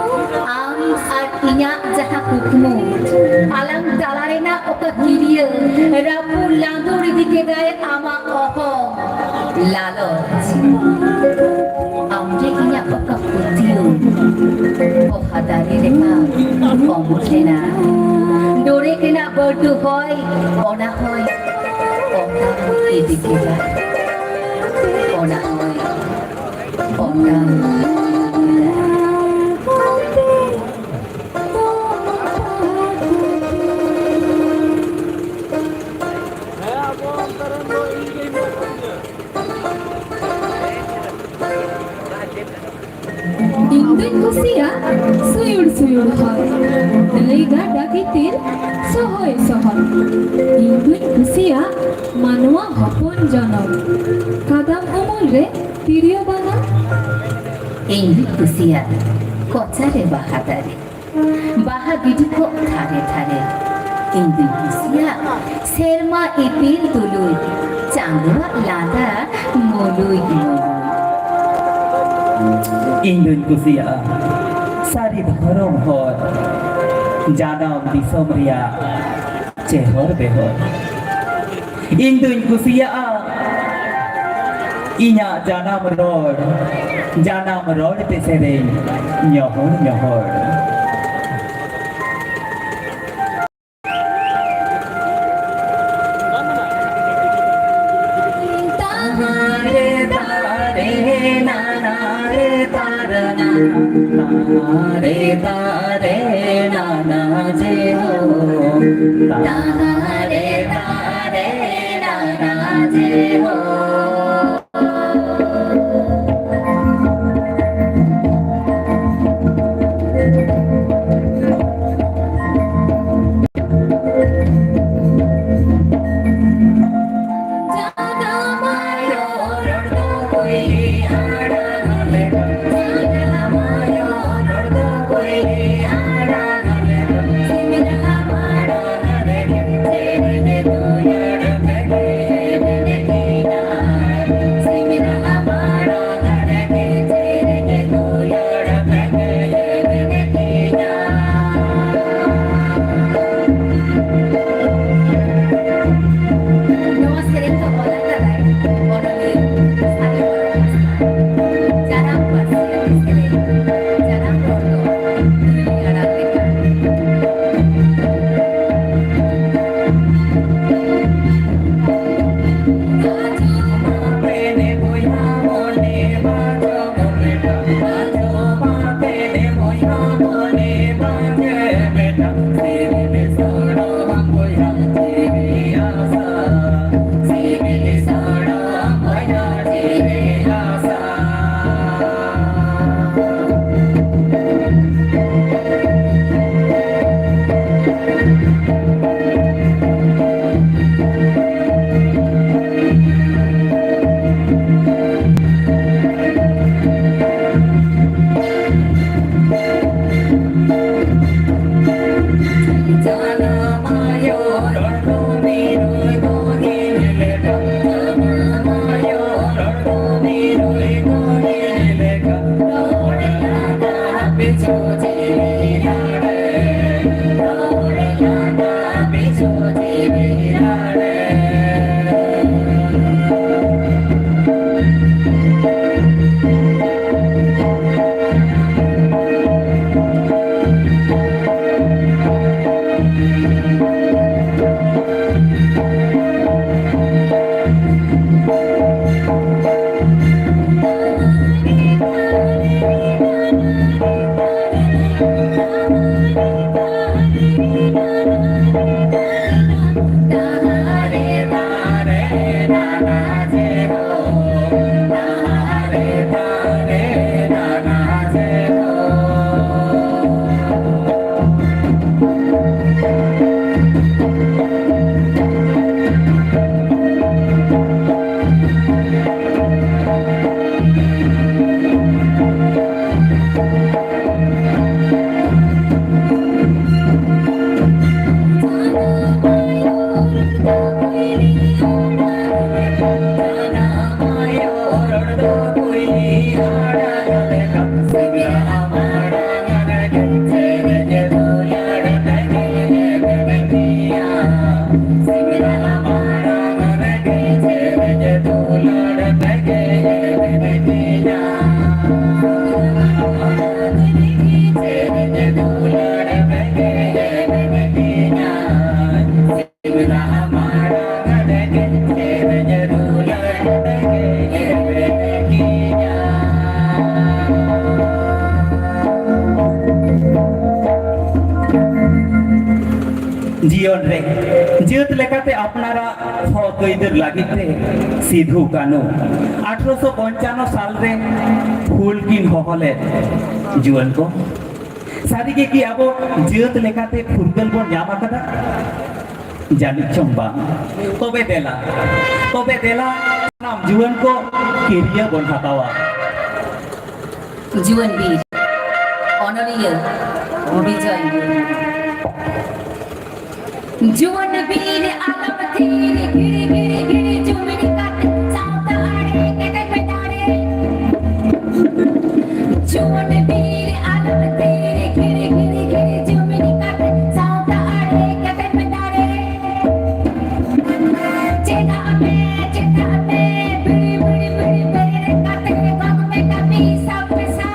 am ar inya jaha kukmu alang dalarena oka kiriya rapu landur dike gaye ama oho lalos amre inya oka putiyo ohadari reka omutena dore kena berdu hoy ona hoy oka idike gaye ona hoy oka Ingin kusia suyur hoy, lega dagitir sohoy sohor. Ingin kusia manua hopon janor, kadam umul re tiriyo bana. Ingin kusia kocare bahadare, bahagidi ko thare thare. Ingin kusia serma ipil tului, candua lada molui molui. Indun kusia sari bharong hor janam disom ria chehor behor Indun kusia inya janam rod te sereng nyohor nyohor तारे तारे नाना जे हो तारे तारे नाना जे हो जीवन रे जेत लेकाते अपनारा हक आइदार लागिते सिधु कानू 1855 साल रे फुल किन हहले जुआन को सारिगे कि अब जेत लेकाते फुरगल बन नाम आकादा जानिक चंबा तबे देला नाम जुआन को केरिया बन हतावा जुआन वीर অননীয় অভিজয় जुआन वीर आलम तीर गिरी गिरी गिरी जुमनी काट सावतारे कटे बेटारे जुआन वीर आलम तीर गिरी गिरी गिरी जुमनी काट सावतारे कटे बेटारे चेता में बिड़ी बिड़ी बिड़ी मेरे काटे गम में कभी सब सा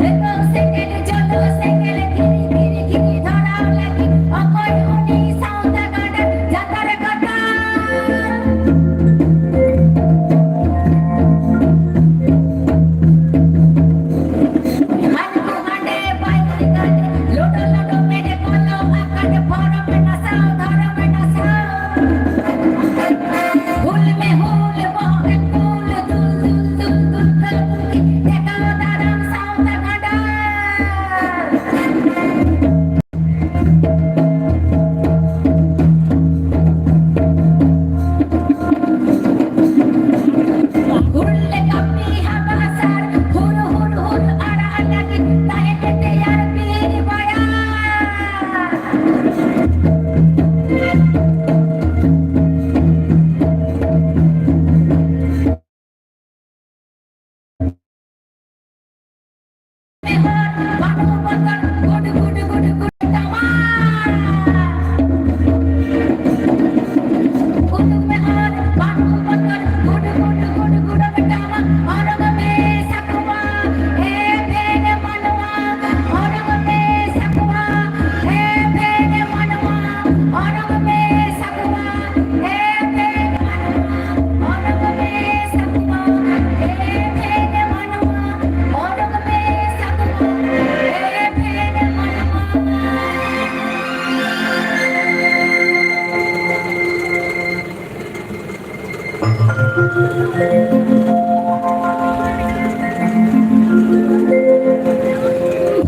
देखो सेकंड चलो सेकंड गिरी गिरी गिरी धरा लगी अकोई उनी साउंड गाड़ा जातर कटा हाथ को हाडे बाइक गाड़े लोटो लोटो मेरे कोलो आकाट फोरो में नसाओ धरो में नसाओ हुल में हुल बहुत कूल दुल दुल दुल दुल दुल देखो दाराम साउंड गाड़ा हुल्ले कपी हवासार हुर हुर हुर आड़ा लगी ताहे ते यार पीर बया बानु बकर गुड गुड गुड गुड तमा गुड में हार बानु बकर गुड गुड गुड गुड बेटावा औरंग में सकवा हे भेने मनवा औरंग में सकवा हे भेने मनवा औरंग में सकवा हे भेने मनवा औरंग में सकवा हे भेने मनवा औरंग में सकवा हे भेने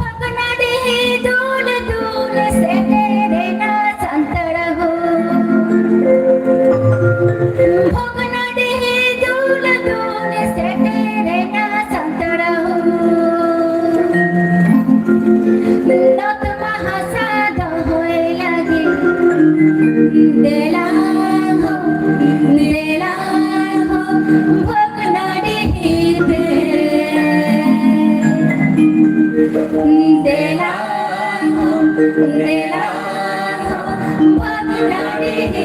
भगना दे दूल दूल से तेरे ना संतड़ हो भगना दे दूल दूल से तेरे ना संतड़ हो लत महासाद होए लगे देला हो भगना दे देला हो भगना दे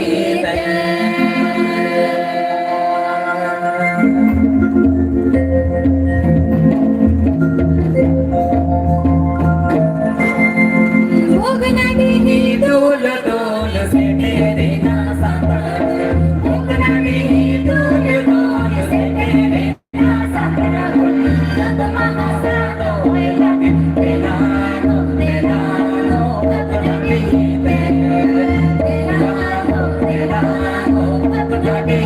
भगना दे डोल डोल से तेरे ना साता भगना दे डोल डोल से तेरे ना साता लत महासाद होए लगे देला हो भगना दे देला हो भगना दे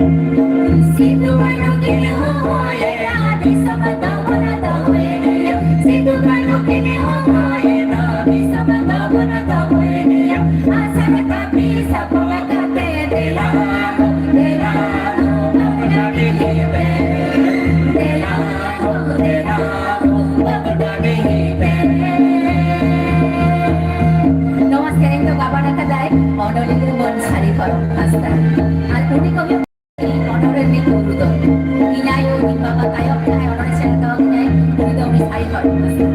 सिद्धू बनो के हो ये राधी सब दावन दावे सिद्धू बनो के हो ये राधी सब दावन दावे आसन कभी सब लगाते देला हो भगना दे देला हो भगना दे नमस्कार तो गाबाना का जाए অনলিকে বন সারি করো আস্তা আর উনি কবি অনরের নি করুদ ইনাই ও বাবা তায়ক তাই অনরে ছেড়ে দাও ইনাই উনি তো উনি সারি করো আস্তা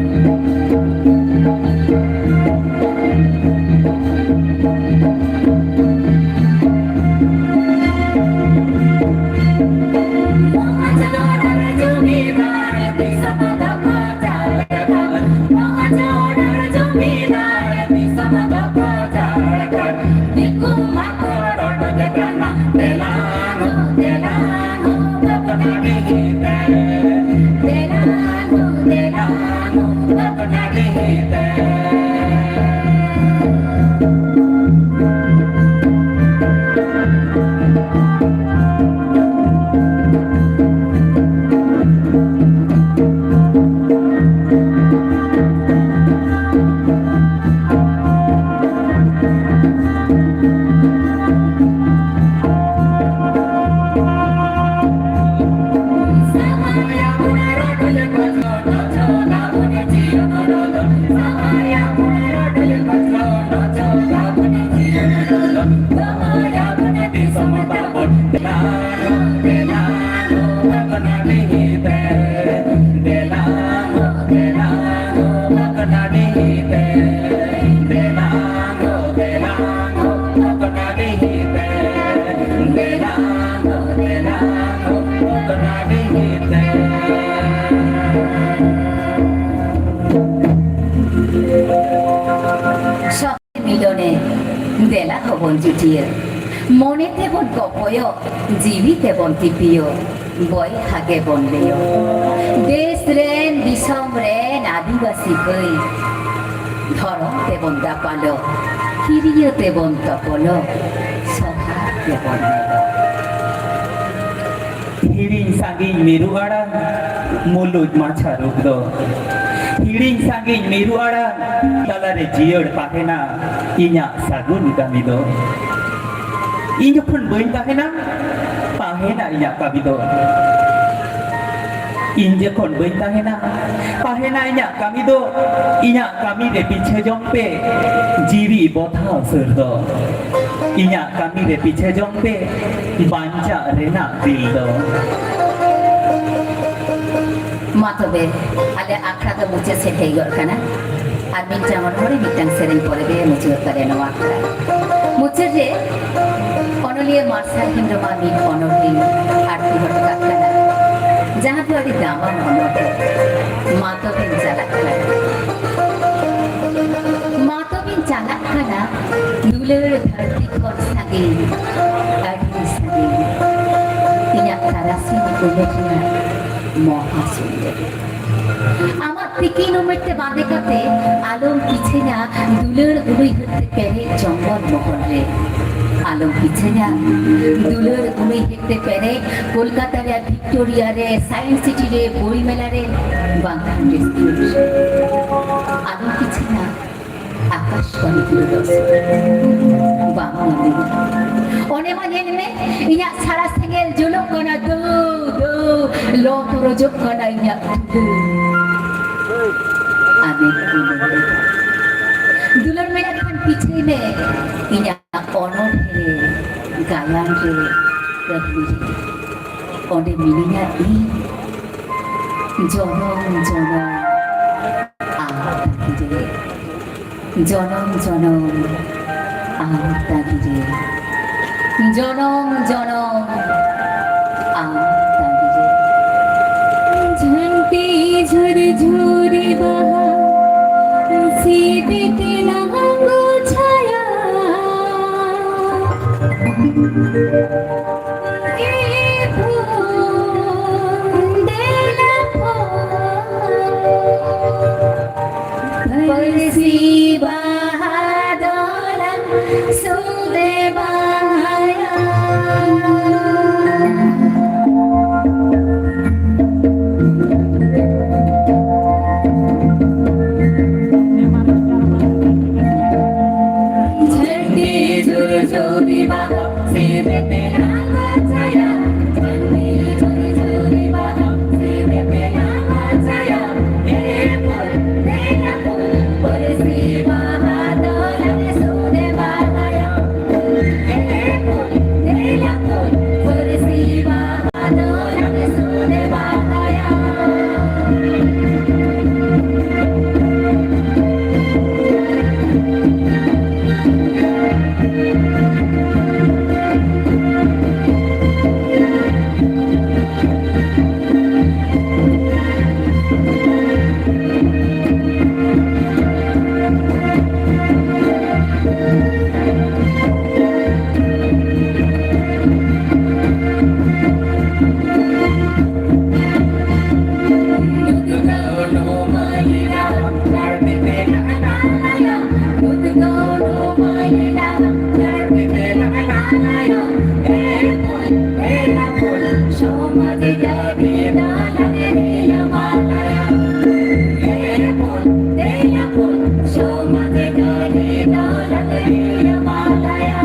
মিলনে দেলা হবন জুটিয়ে মনেতে বন গপয় জীবিতে বন টিপিয় বই হাগে বনলেয় দেশ রেন বিষম রেন আদিবাসী কই ধরম তেবন দাপাল কিরিয় তেবন তপল সভা তেবন Hiring sanging miru ara mulut macha rugdo. Hiring sanging miru ara talare jiod pakena inya sagun kamido. Inya pun boin pakena pahena inya kamido. Inja kon boin pakena pahena inya kamido inya kami de piche jongpe jiri botha surdo. Inya kami de piche jongpe banja rena dildo. মাতবে আলে আখড়া মুচে সেটে গর কানা আর মিনটা আমার পরে মিটাং serene পরে বে মুচে করে নো আখড়া মুচে যে অনলিয়ে মার্শাল হিন্দ্রমা মি অনলি আরতি হট কাকনা যাহা তো আদি দামান অনট মাতবেন চালাকখানা মাতবেন চালাকখানা দুলের ধরতি কর সাগে আদি সাগে ইয়া তারাসি কুলেটনা মহাসুন্দর আমার তিকিন উমেরতে বাঁধে কাতে আলম পিছে না দুলের উড়ই হতে পেরে জঙ্গল মহল রে আলম পিছে না দুলের উড়ই হতে পেরে কলকাতার ভিক্টোরিয়া রে সায়েন্স সিটি রে বই মেলা রে বাংলার রেস্টুরেন্ট আলম পিছে না আকাশবাণী দূরদর্শন বাংলা অনে মানে নেমে ইয়া সারা সেঙ্গেল জুলুক কনা দু দু লো তোর যোগ কনা ইয়া দু আমি দুলর মেলা খান পিছে মে ইয়া অনর হে গায়ান রে রবি অনে মিলিনা ই জনম জনম আগে জনম জনম আগে জনম জনম আগে झंटे झरझोरे बहा सीबेते नांगो छाया ए फूंदेला परसी बहादोला सुदे बहाया সমাজে যাবে না লাগে মালায়া সমাজে যাবে না লাগে Malaya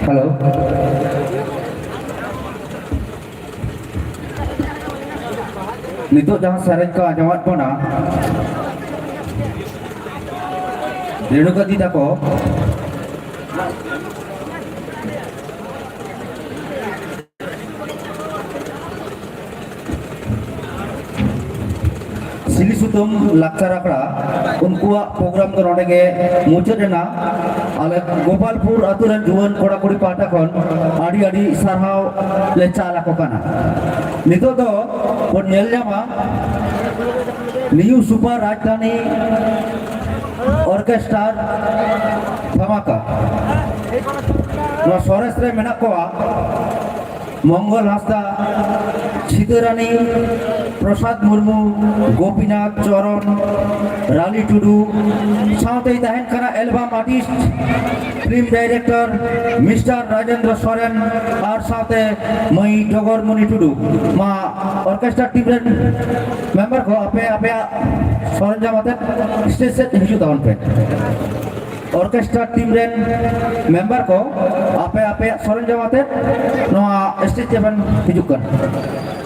Halo. Nituk jangan sering ke jawab pona. Dino ka tidak ko. Sili Sutum lakchar akra unkuak program to node ge muchad na ale Gopalpur aturan juan koda kodi pata kon adi adi sarhau le chala ko kana nito do bon nyel nyama New Super Rajdhani ऑर्केस्ट्रार धमाका सरेस रे मेना कोआ मंगल हांसदा सीतारानी प्रसाद मुर्मू गोपीनाथ चरण रानी टुडू साथै तहन खाना album artist film director mister Rajendra Soren और साथे मई डगरमणि टुडू मा ऑर्केस्ट्रा टीम रे मेंबर को आपे आपे सरंजाम आते स्टेज से हिजू तहन पे ऑर्केस्ट्रा टीम रे मेंबर को आपे आपे सरंजाम आते नोआ स्टेज जेबन हिजू कर